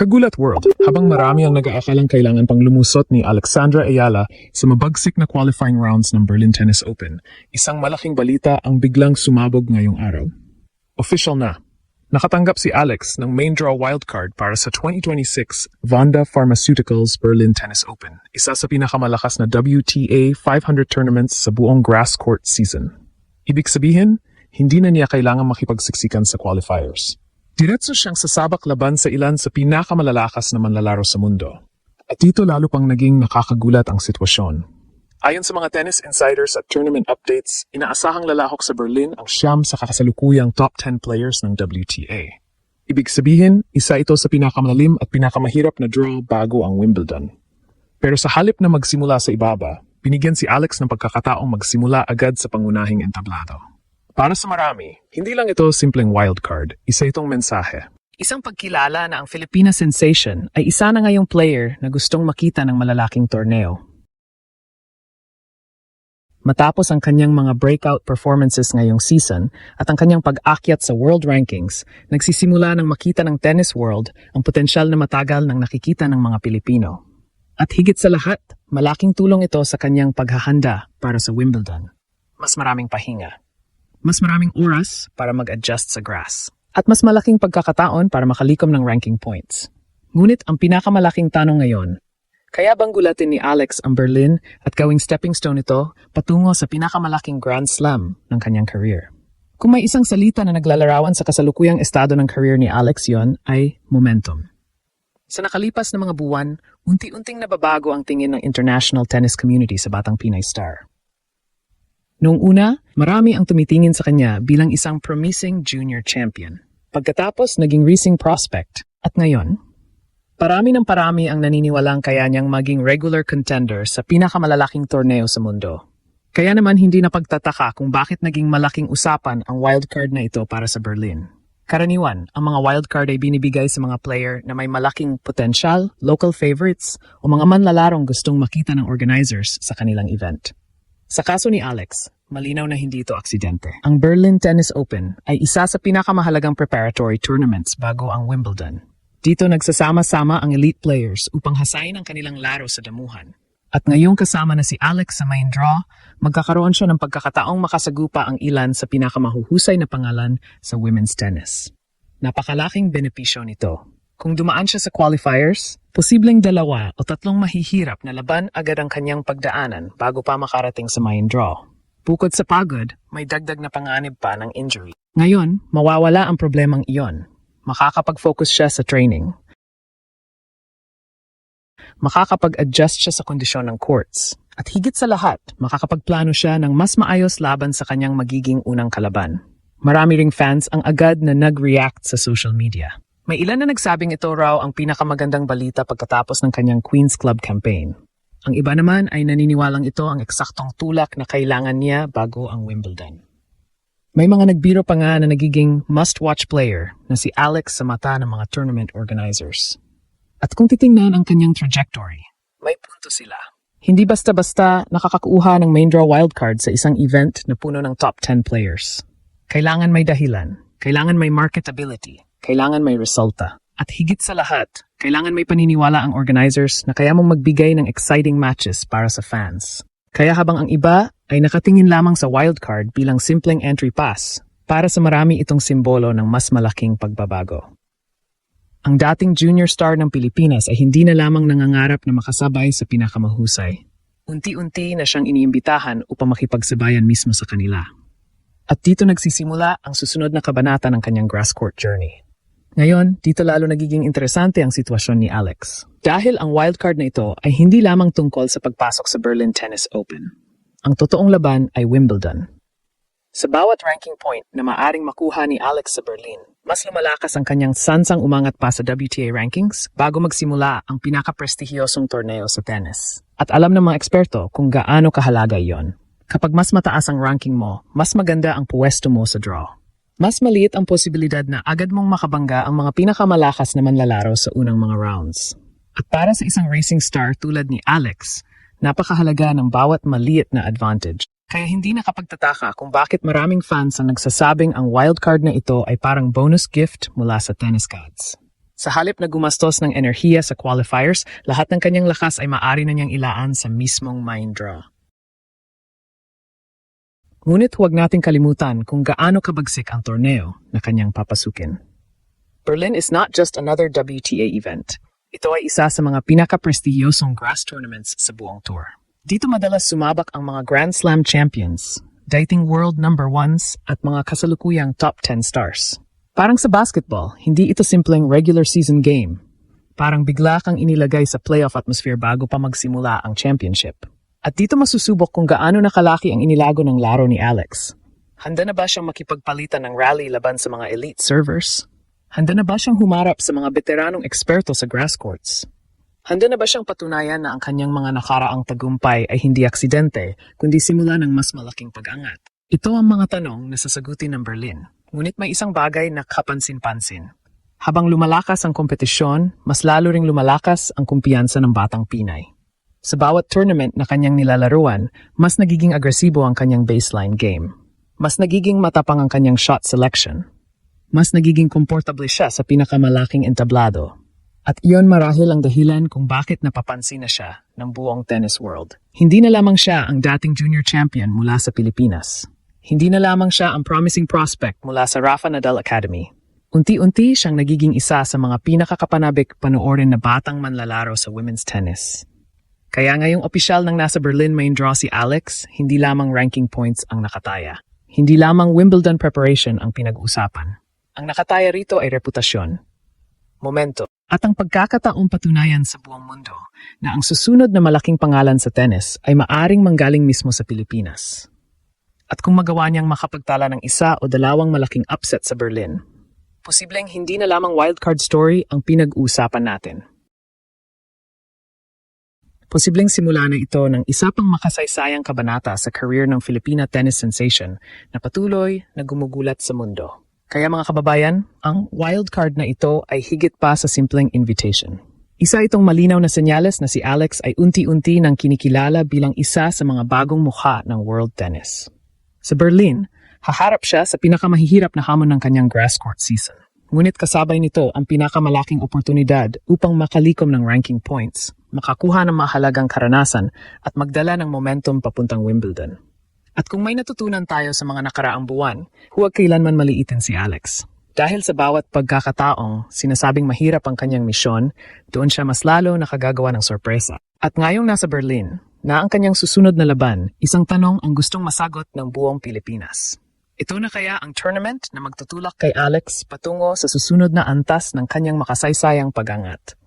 Kagulat World, habang marami ang nag-aakalang kailangan pang lumusot ni Alexandra Ayala sa mabagsik na qualifying rounds ng Berlin Tennis Open, isang malaking balita ang biglang sumabog ngayong araw. Official na. Nakatanggap si Alex ng main draw wildcard para sa 2026 Vanda Pharmaceuticals Berlin Tennis Open, isa sa pinakamalakas na WTA 500 tournaments sa buong grass court season. Ibig sabihin, hindi na niya kailangang makipagsiksikan sa qualifiers. Diretso siyang sasabak laban sa ilan sa pinakamalalakas na manlalaro sa mundo. At dito lalo pang naging nakakagulat ang sitwasyon. Ayon sa mga tennis insiders at tournament updates, inaasahang lalahok sa Berlin ang siyam sa kasalukuyang top 10 players ng WTA. Ibig sabihin, isa ito sa pinakamalalim at pinakamahirap na draw bago ang Wimbledon. Pero sa halip na magsimula sa ibaba, binigyan si Alex ng pagkakataong magsimula agad sa pangunahing entablado. Para sa marami, hindi lang ito simpleng wildcard, isa itong mensahe. Isang pagkilala na ang Filipina sensation ay isa na ngayong player na gustong makita ng malalaking torneo. Matapos ang kanyang mga breakout performances ngayong season at ang kanyang pag-akyat sa world rankings, nagsisimula ng makita ng tennis world ang potensyal na matagal ng nakikita ng mga Pilipino. At higit sa lahat, malaking tulong ito sa kanyang paghahanda para sa Wimbledon. Mas maraming pahinga. Mas maraming oras para mag-adjust sa grass. At mas malaking pagkakataon para makalikom ng ranking points. Ngunit ang pinakamalaking tanong ngayon, kaya bang gulatin ni Alex ang Berlin at gawing stepping stone ito patungo sa pinakamalaking Grand Slam ng kanyang career? Kung may isang salita na naglalarawan sa kasalukuyang estado ng career ni Alex yon ay momentum. Sa nakalipas na mga buwan, unti-unting nababago ang tingin ng international tennis community sa batang Pinay star. Noong una, marami ang tumitingin sa kanya bilang isang promising junior champion. Pagkatapos, naging rising prospect. At ngayon, parami ang naniniwalang kaya niyang maging regular contender sa pinakamalalaking torneo sa mundo. Kaya naman hindi napagtataka kung bakit naging malaking usapan ang wildcard na ito para sa Berlin. Karaniwan, ang mga wildcard ay binibigay sa mga player na may malaking potensyal, local favorites, o mga manlalarong gustong makita ng organizers sa kanilang event. Sa kaso ni Alex, malinaw na hindi ito aksidente. Ang Berlin Tennis Open ay isa sa pinakamahalagang preparatory tournaments bago ang Wimbledon. Dito nagsasama-sama ang elite players upang hasain ang kanilang laro sa damuhan. At ngayong kasama na si Alex sa main draw, magkakaroon siya ng pagkakataong makasagupa ang ilan sa pinakamahuhusay na pangalan sa women's tennis. Napakalaking benepisyo nito. Kung dumaan siya sa qualifiers, posibleng 2 o 3 mahihirap na laban agad ang kanyang pagdaanan bago pa makarating sa main draw. Bukod sa pagod, may dagdag na panganib pa ng injury. Ngayon, mawawala ang problemang iyon. Makakapag-focus siya sa training. Makakapag-adjust siya sa kondisyon ng courts. At higit sa lahat, makakapagplano siya ng mas maayos laban sa kanyang magiging unang kalaban. Marami ring fans ang agad na nag-react sa social media. May ilan na nagsabing ito raw ang pinakamagandang balita pagkatapos ng kanyang Queen's Club campaign. Ang iba naman ay naniniwalang ito ang eksaktong tulak na kailangan niya bago ang Wimbledon. May mga nagbiro pa nga na nagiging must-watch player na si Alex sa mata ng mga tournament organizers. At kung titingnan ang kanyang trajectory, may punto sila. Hindi basta-basta nakakakuha ng main draw wildcard sa isang event na puno ng top 10 players. Kailangan may dahilan, kailangan may marketability, kailangan may resulta. At higit sa lahat, kailangan may paniniwala ang organizers na kaya mong magbigay ng exciting matches para sa fans. Kaya habang ang iba ay nakatingin lamang sa wildcard bilang simpleng entry pass, para sa marami itong simbolo ng mas malaking pagbabago. Ang dating junior star ng Pilipinas ay hindi na lamang nangangarap na makasabay sa pinakamahusay. Unti-unti na siyang iniimbitahan upang makipagsabayan mismo sa kanila. At dito nagsisimula ang susunod na kabanata ng kanyang grass court journey. Ngayon, dito lalo nagiging interesante ang sitwasyon ni Alex. Dahil ang wildcard na ito ay hindi lamang tungkol sa pagpasok sa Berlin Tennis Open. Ang totoong laban ay Wimbledon. Sa bawat ranking point na maaring makuha ni Alex sa Berlin, mas lumalakas ang kanyang sansang umangat pa sa WTA rankings bago magsimula ang pinaka-prestihiyosong torneo sa tennis. At alam ng mga eksperto kung gaano kahalaga iyon. Kapag mas mataas ang ranking mo, mas maganda ang puwesto mo sa draw. Mas maliit ang posibilidad na agad mong makabangga ang mga pinakamalakas na manlalaro sa unang mga rounds. At para sa isang racing star tulad ni Alex, napakahalaga ng bawat maliit na advantage. Kaya hindi nakapagtataka kung bakit maraming fans ang nagsasabing ang wildcard na ito ay parang bonus gift mula sa tennis gods. Sa halip na gumastos ng enerhiya sa qualifiers, lahat ng kanyang lakas ay maaari na niyang ilaan sa mismong mind draw. Ngunit huwag nating kalimutan kung gaano kabagsik ang torneo na kanyang papasukin. Berlin is not just another WTA event. Ito ay isa sa mga pinaka-prestihiyosong grass tournaments sa buong tour. Dito madalas sumabak ang mga Grand Slam champions, dating world number ones at mga kasalukuyang top 10 stars. Parang sa basketball, hindi ito simpleng regular season game. Parang bigla kang inilagay sa playoff atmosphere bago pa magsimula ang championship. At dito masusubok kung gaano nakalaki ang inilago ng laro ni Alex. Handa na ba siyang makipagpalitan ng rally laban sa mga elite servers? Handa na ba siyang humarap sa mga veteranong eksperto sa grass courts? Handa na ba siyang patunayan na ang kanyang mga nakaraang tagumpay ay hindi aksidente, kundi simula ng mas malaking pag-angat? Ito ang mga tanong na sasagutin ng Berlin. Ngunit may isang bagay na kapansin-pansin. Habang lumalakas ang kompetisyon, mas lalo ring lumalakas ang kumpiyansa ng batang Pinay. Sa bawat tournament na kanyang nilalaruan, mas nagiging agresibo ang kanyang baseline game. Mas nagiging matapang ang kanyang shot selection. Mas nagiging komportable siya sa pinakamalaking entablado. At iyon marahil ang dahilan kung bakit napapansin na siya ng buong tennis world. Hindi na lamang siya ang dating junior champion mula sa Pilipinas. Hindi na lamang siya ang promising prospect mula sa Rafa Nadal Academy. Unti-unti siyang nagiging isa sa mga pinakakapanabik panoorin na batang manlalaro sa women's tennis. Kaya ngayong opisyal ng nasa Berlin main draw si Alex, hindi lamang ranking points ang nakataya. Hindi lamang Wimbledon preparation ang pinag-usapan. Ang nakataya rito ay reputasyon, momento, at ang pagkakataong patunayan sa buong mundo na ang susunod na malaking pangalan sa tennis ay maaring manggaling mismo sa Pilipinas. At kung magawa niyang makapagtala ng isa o dalawang malaking upset sa Berlin, posibleng hindi na lamang wildcard story ang pinag-uusapan natin. Posibleng simula na ito ng isa pang makasaysayang kabanata sa career ng Filipina tennis sensation na patuloy na gumugulat sa mundo. Kaya mga kababayan, ang wildcard na ito ay higit pa sa simpleng invitation. Isa itong malinaw na senyales na si Alex ay unti-unti nang kinikilala bilang isa sa mga bagong mukha ng world tennis. Sa Berlin, haharap siya sa pinakamahihirap na hamon ng kanyang grass court season. Ngunit kasabay nito ang pinakamalaking oportunidad upang makalikom ng ranking points, makakuha ng mahalagang karanasan at magdala ng momentum papuntang Wimbledon. At kung may natutunan tayo sa mga nakaraang buwan, huwag kailanman maliitin si Alex. Dahil sa bawat pagkakataong sinasabing mahirap ang kanyang misyon, doon siya mas lalo nakagagawa ng sorpresa. At ngayong nasa Berlin, na ang kanyang susunod na laban, isang tanong ang gustong masagot ng buong Pilipinas. Ito na kaya ang tournament na magtutulak kay Alex patungo sa susunod na antas ng kanyang makasaysayang pag-angat.